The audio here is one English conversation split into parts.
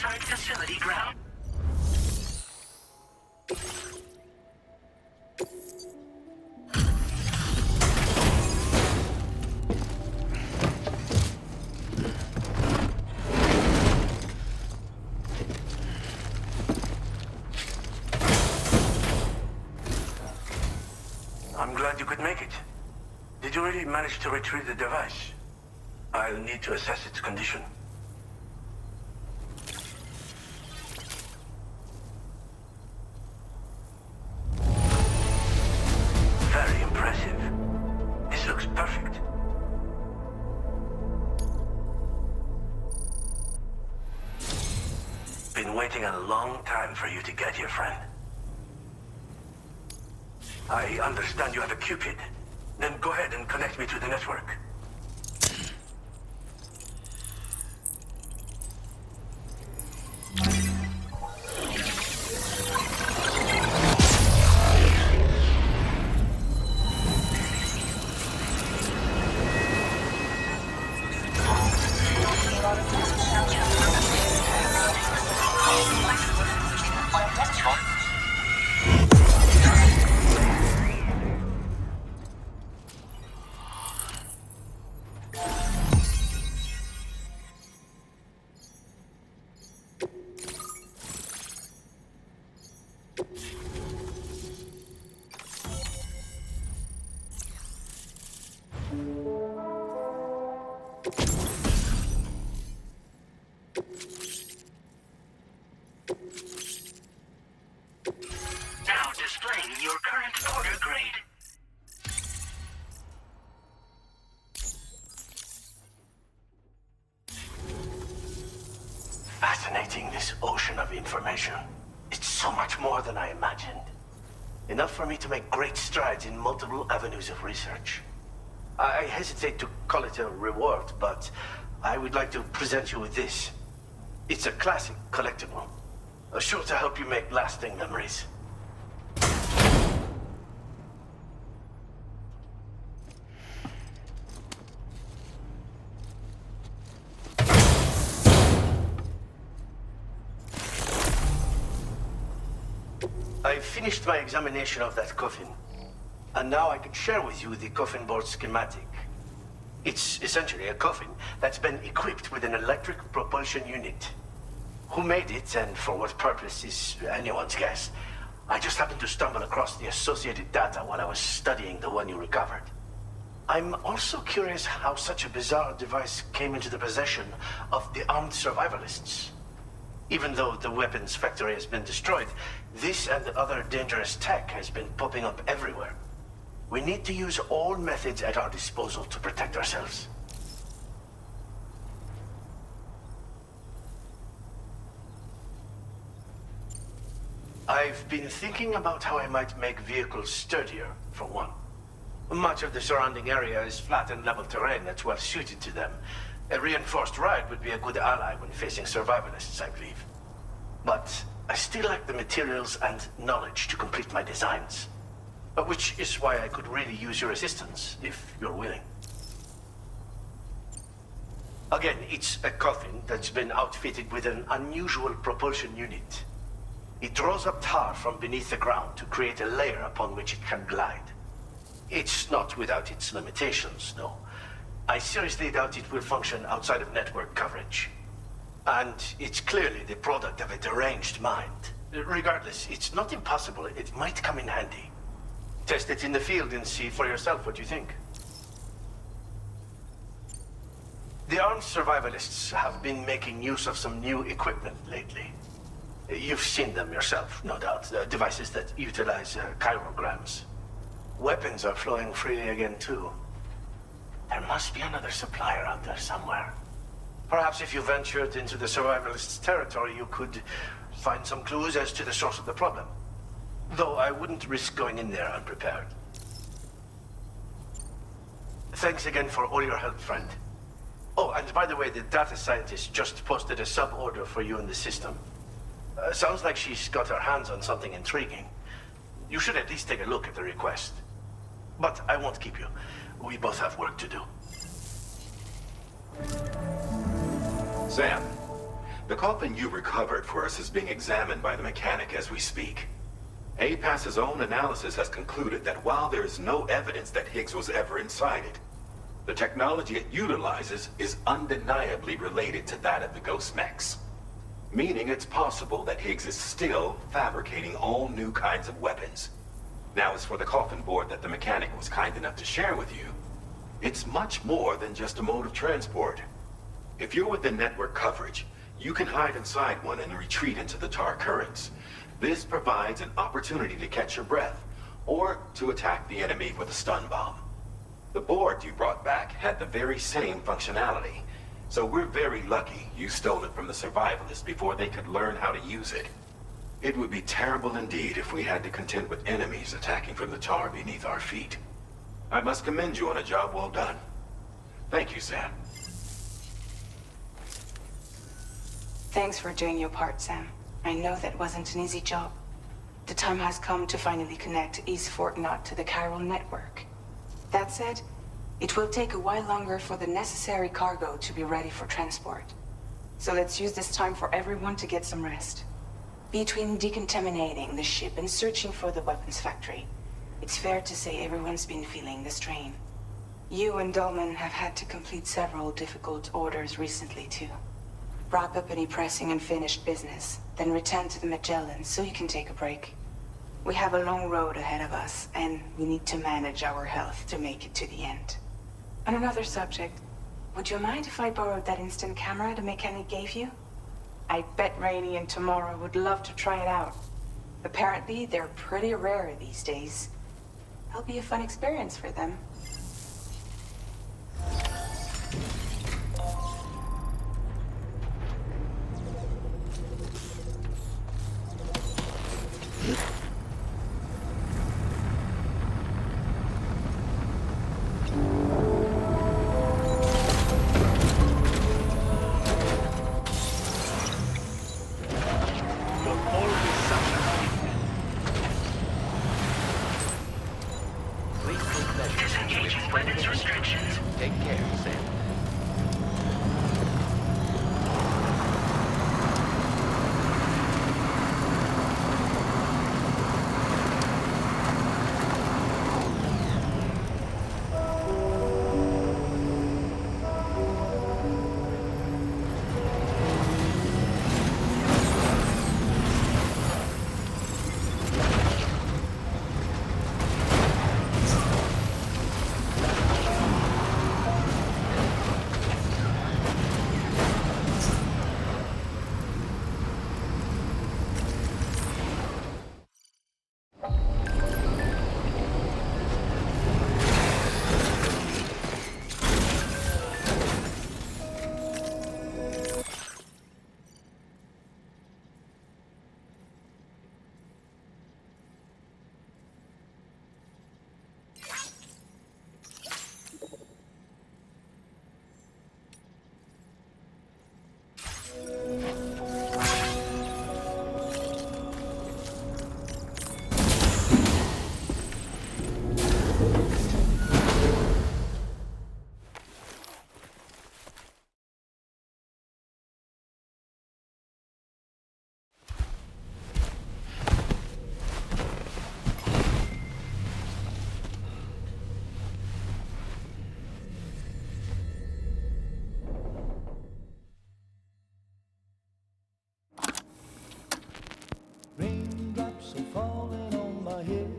inside facility ground. I'm glad you could make it. Did you really manage to retrieve the device? I'll need to assess its condition. Very impressive. This looks perfect. Been waiting a long time for you to get here, friend. I understand you have a Cupid. Then go ahead and connect me to the network. Now displaying your current order grade. Fascinating, this ocean of information. It's so much more than I imagined. Enough for me to make great strides in multiple avenues of research. I hesitate to call it a reward, but I would like to present you with this. It's a classic collectible, sure to help you make lasting memories. I've finished my examination of that coffin, and now I can share with you the coffin board schematic. It's essentially a coffin that's been equipped with an electric propulsion unit. Who made it and for what purpose is anyone's guess. I just happened to stumble across the associated data while I was studying the one you recovered. I'm also curious how such a bizarre device came into the possession of the armed survivalists. Even though the weapons factory has been destroyed, this and other dangerous tech has been popping up everywhere. We need to use all methods at our disposal to protect ourselves. I've been thinking about how I might make vehicles sturdier, for one. Much of the surrounding area is flat and level terrain that's well suited to them. A reinforced ride would be a good ally when facing survivalists, I believe. But I still lack the materials and knowledge to complete my designs. Which is why I could really use your assistance, if you're willing. Again, it's a coffin that's been outfitted with an unusual propulsion unit. It draws up tar from beneath the ground to create a layer upon which it can glide. It's not without its limitations, no. I seriously doubt it will function outside of network coverage. And it's clearly the product of a deranged mind. Regardless, it's not impossible. It might come in handy. Test it in the field and see for yourself what you think. The armed survivalists have been making use of some new equipment lately. You've seen them yourself, no doubt. Devices that utilize chirograms. Weapons are flowing freely again, too. There must be another supplier out there somewhere. Perhaps if you ventured into the survivalists' territory, you could find some clues as to the source of the problem. Though I wouldn't risk going in there unprepared. Thanks again for all your help, friend. Oh, and by the way, the data scientist just posted a sub-order for you in the system. Sounds like she's got her hands on something intriguing. You should at least take a look at the request. But I won't keep you. We both have work to do. Sam, The coffin you recovered for us is being examined by the mechanic as we speak. APAS's own analysis has concluded that while there is no evidence that Higgs was ever inside it, the technology it utilizes is undeniably related to that of the Ghost Mechs. Meaning it's possible that Higgs is still fabricating all new kinds of weapons. Now, as for the coffin board that the mechanic was kind enough to share with you, it's much more than just a mode of transport. If you're within network coverage, you can hide inside one and retreat into the tar currents. This provides an opportunity to catch your breath, or to attack the enemy with a stun bomb. The board you brought back had the very same functionality, so we're very lucky you stole it from the survivalists before they could learn how to use it. It would be terrible indeed if we had to contend with enemies attacking from the tar beneath our feet. I must commend you on a job well done. Thank you, Sam. Thanks for doing your part, Sam. I know that wasn't an easy job. The time has come to finally connect East Fort Knot to the chiral network. That said, it will take a while longer for the necessary cargo to be ready for transport. So let's use this time for everyone to get some rest. Between decontaminating the ship and searching for the weapons factory, it's fair to say everyone's been feeling the strain. You and Dolman have had to complete several difficult orders recently too. Wrap up any pressing unfinished business, then return to the Magellan so you can take a break. We have a long road ahead of us, and we need to manage our health to make it to the end. On another subject, would you mind if I borrowed that instant camera the mechanic gave you? I bet Rainey and Tamara would love to try it out. Apparently, they're pretty rare these days. It'll be a fun experience for them. Disengaging weapons restrictions. Take care, Sam. Raindrops are falling on my head,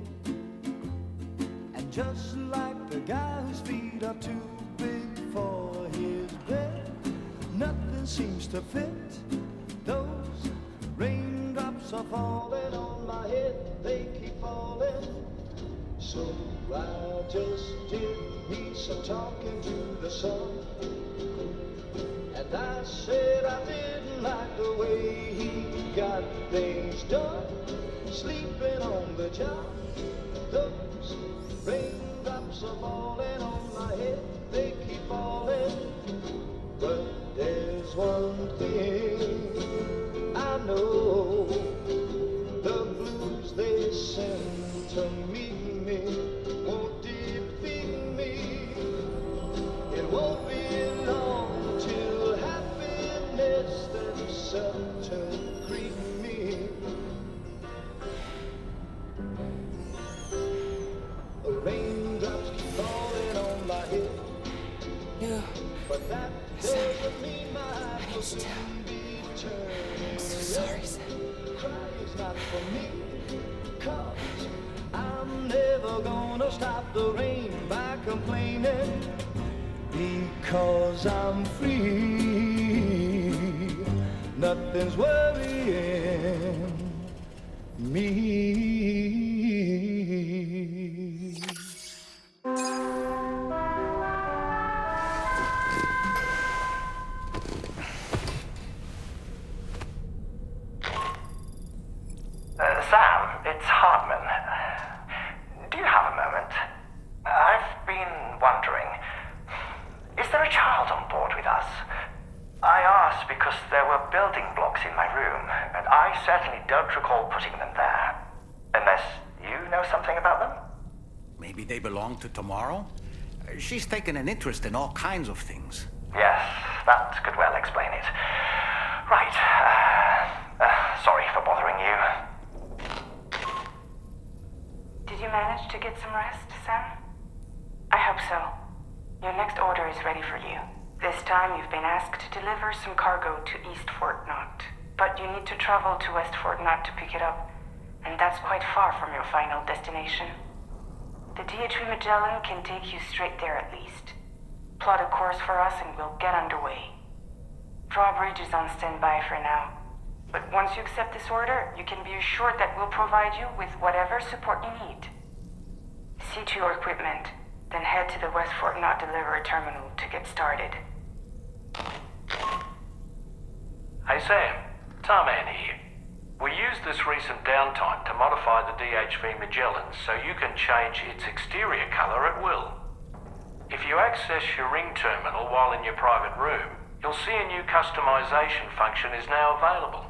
and just like the guy whose feet are too big for his bed, nothing seems to fit. Those raindrops are falling on my head, they keep falling. So I just did me some talking to the sun, and I said I didn't like the way he got things done, sleeping on the job. Those raindrops are falling on my head, they keep falling. But there's one thing I know, the blues they send to meet me won't defeat me. It won't be long till happiness themselves not for me, 'cause I'm never gonna stop the rain by complaining, because I'm free. Nothing's worrying me. Sam, it's Hartman. Do you have a moment? I've been wondering, is there a child on board with us? I asked because there were building blocks in my room, and I certainly don't recall putting them there. Unless you know something about them? Maybe they belong to Tomorrow? She's taken an interest in all kinds of things. Yes, that could well explain it. Right. Sorry for bothering you. Did you manage to get some rest, Sam? I hope so. Your next order is ready for you. This time you've been asked to deliver some cargo to East Fort Knott. But you need to travel to West Fort Knott to pick it up, and that's quite far from your final destination. The DHV Magellan can take you straight there at least. Plot a course for us and we'll get underway. Drawbridge is on standby for now. But once you accept this order, you can be assured that we'll provide you with whatever support you need. See to your equipment, then head to the West Fort Knott delivery terminal to get started. Hey Sam, Tarman here. We used this recent downtime to modify the DHV Magellan so you can change its exterior colour at will. If you access your ring terminal while in your private room, you'll see a new customization function is now available.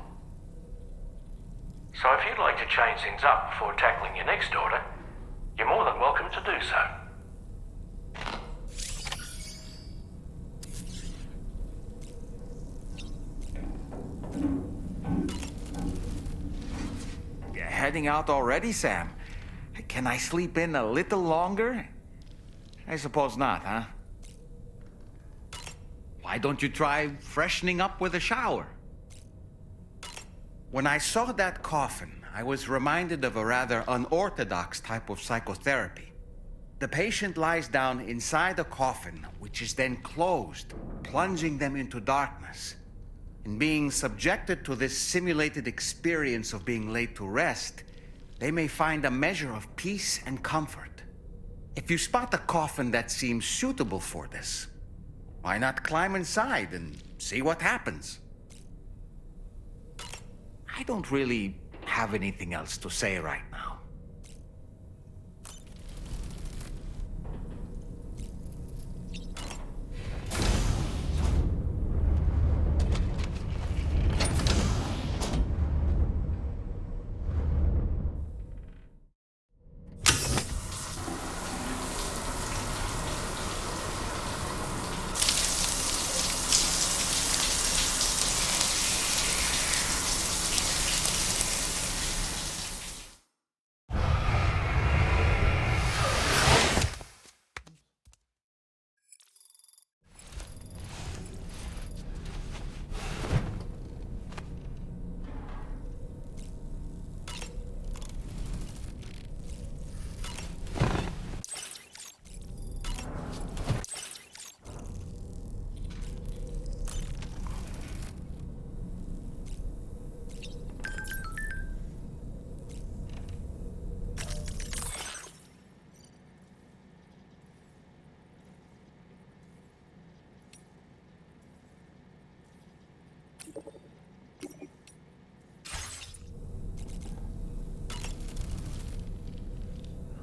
So if you'd like to change things up before tackling your next order, you're more than welcome to do so. Heading out already, Sam? Can I sleep in a little longer? I suppose not, huh? Why don't you try freshening up with a shower? When I saw that coffin, I was reminded of a rather unorthodox type of psychotherapy. The patient lies down inside a coffin, which is then closed, plunging them into darkness. In being subjected to this simulated experience of being laid to rest, they may find a measure of peace and comfort. If you spot a coffin that seems suitable for this, why not climb inside and see what happens? I don't really have anything else to say right now.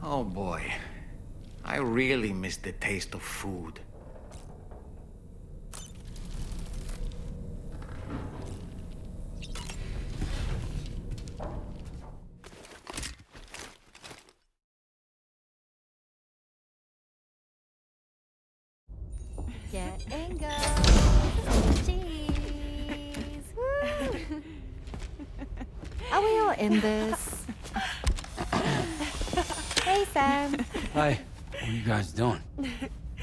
Oh boy, I really miss the taste of food. Get and go. Cheese. Woo. Are we all in this? Hey, Sam. Hi. What are you guys doing?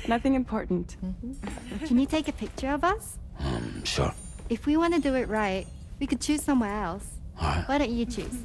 Nothing important. Can you take a picture of us? Sure. If we want to do it right, we could choose somewhere else. All right. Why don't you choose?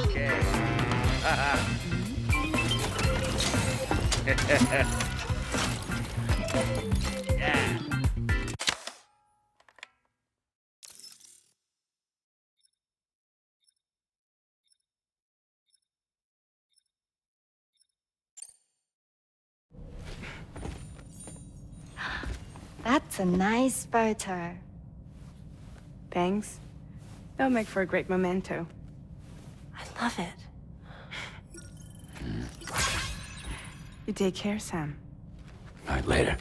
Okay. Yeah. That's a nice photo. Thanks. That'll make for a great memento. I love it. You take care, Sam. All right, later.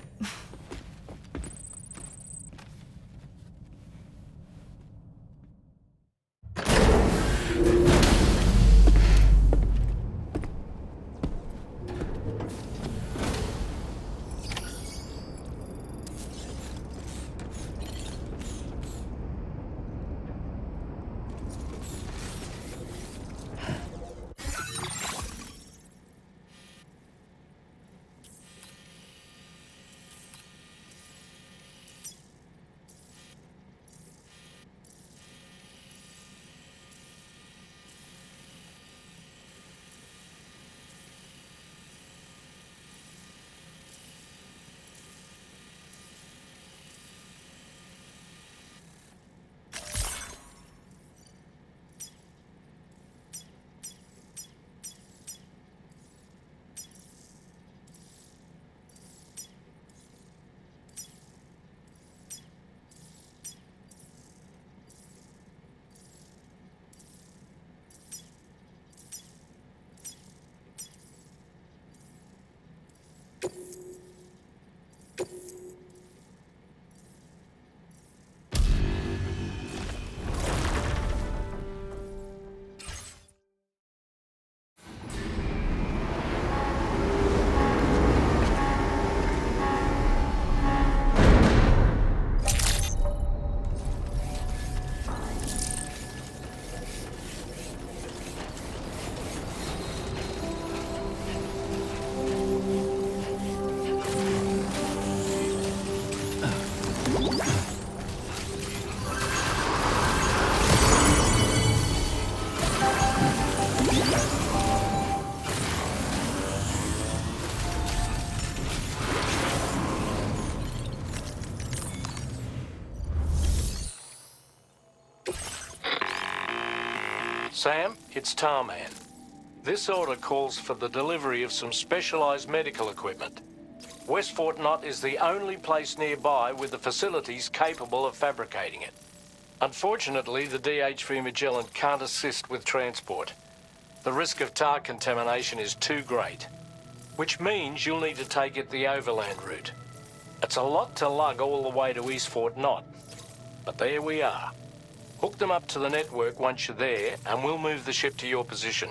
Sam, it's Tarman. This order calls for the delivery of some specialized medical equipment. West Fort Knott is the only place nearby with the facilities capable of fabricating it. Unfortunately, the DHV Magellan can't assist with transport. The risk of tar contamination is too great, which means you'll need to take it the overland route. It's a lot to lug all the way to East Fort Knott, but there we are. Hook them up to the network once you're there, and we'll move the ship to your position.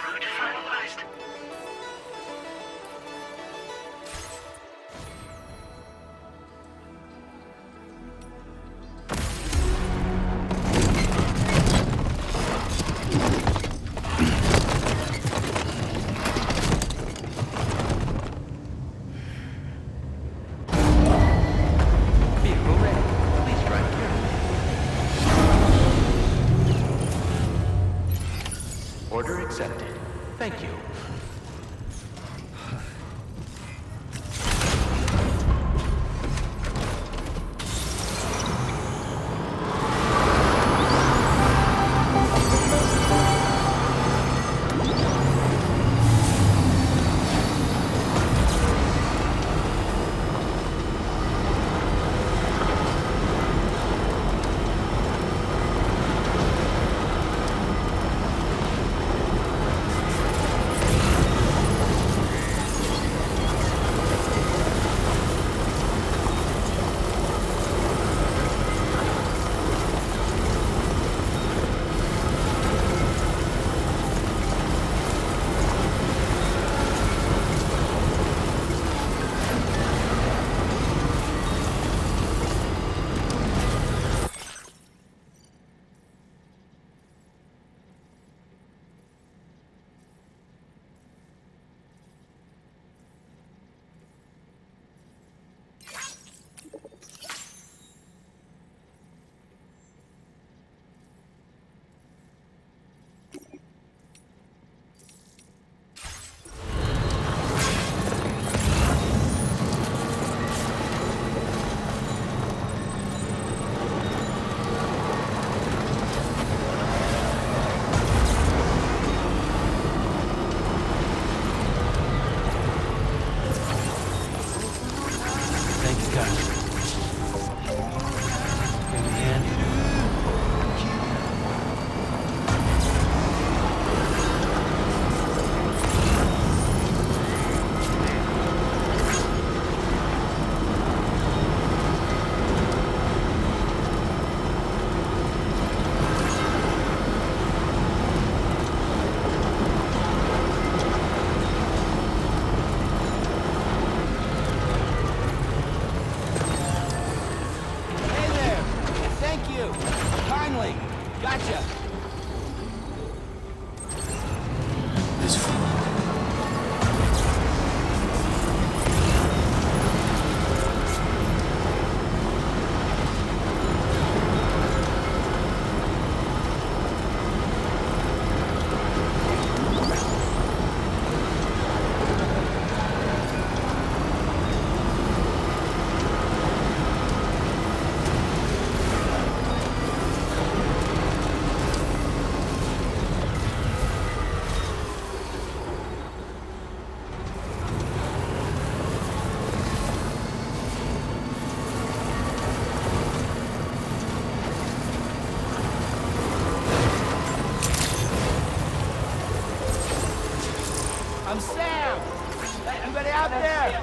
route finalized. Vehicle ready. Please drive carefully. Order accepted. Thank you. Thanks, guys. Give me a hand. Hey there! Thank you! Kindly! Gotcha! I'm Sam! Hey, anybody out there?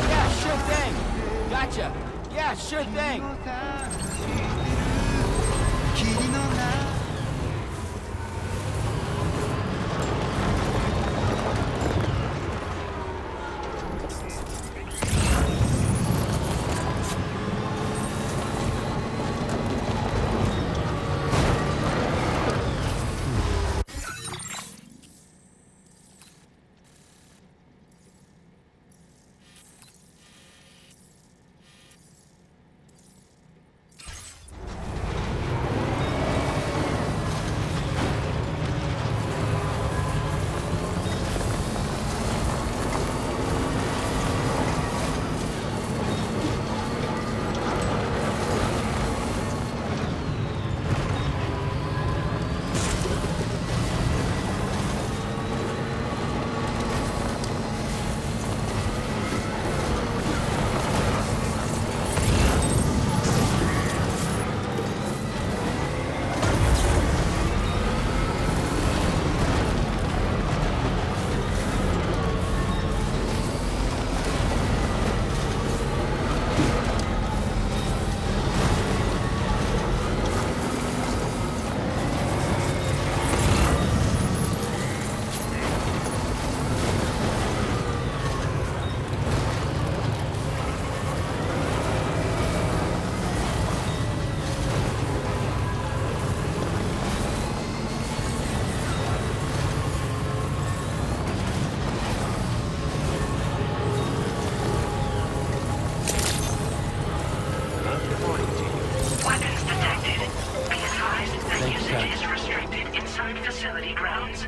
Yeah, sure thing! Gotcha! Yeah, sure thing! facility grounds?